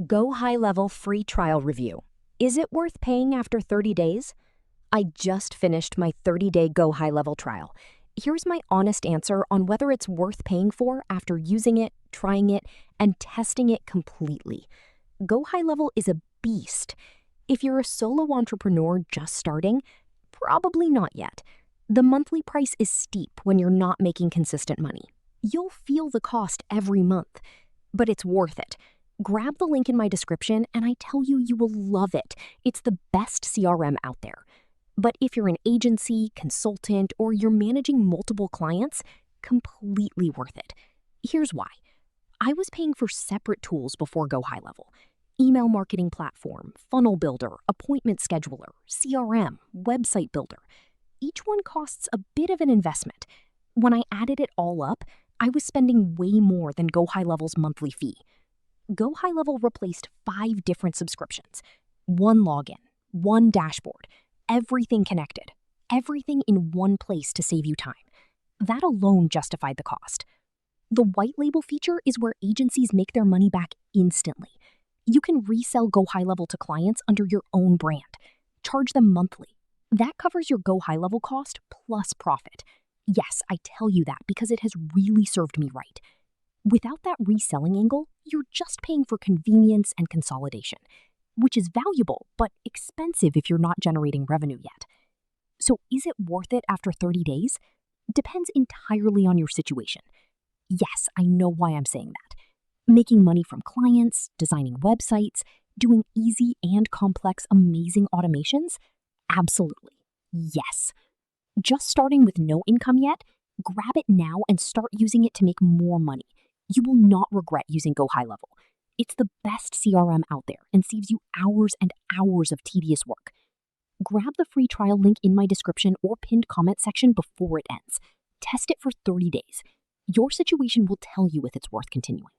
GoHighLevel free trial review. Is it worth paying after 30 days? I just finished my 30-day GoHighLevel trial. Here's my honest answer on whether it's worth paying for after using it, trying it, and testing it completely. GoHighLevel is a beast. If you're a solo entrepreneur just starting, probably not yet. The monthly price is steep when you're not making consistent money. You'll feel the cost every month, but it's worth it. Grab the link in my description and I tell you, you will love it. It's the best CRM out there. But if you're an agency, consultant, or you're managing multiple clients, completely worth it. Here's why. I was paying for separate tools before GoHighLevel. Email marketing platform, funnel builder, appointment scheduler, CRM, website builder. Each one costs a bit of an investment. When I added it all up, I was spending way more than GoHighLevel's monthly fee. GoHighLevel replaced 5 different subscriptions, 1 login, 1 dashboard, everything connected, everything in one place to save you time. That alone justified the cost. The white label feature is where agencies make their money back instantly. You can resell GoHighLevel to clients under your own brand. Charge them monthly. That covers your GoHighLevel cost plus profit. Yes, I tell you that because it has really served me right. Without that reselling angle, you're just paying for convenience and consolidation, which is valuable but expensive if you're not generating revenue yet. So is it worth it after 30 days? Depends entirely on your situation. Yes, I know why I'm saying that. Making money from clients, designing websites, doing easy and complex amazing automations? Absolutely. Yes. Just starting with no income yet? Grab it now and start using it to make more money. You will not regret using GoHighLevel. It's the best CRM out there and saves you hours and hours of tedious work. Grab the free trial link in my description or pinned comment section before it ends. Test it for 30 days. Your situation will tell you if it's worth continuing.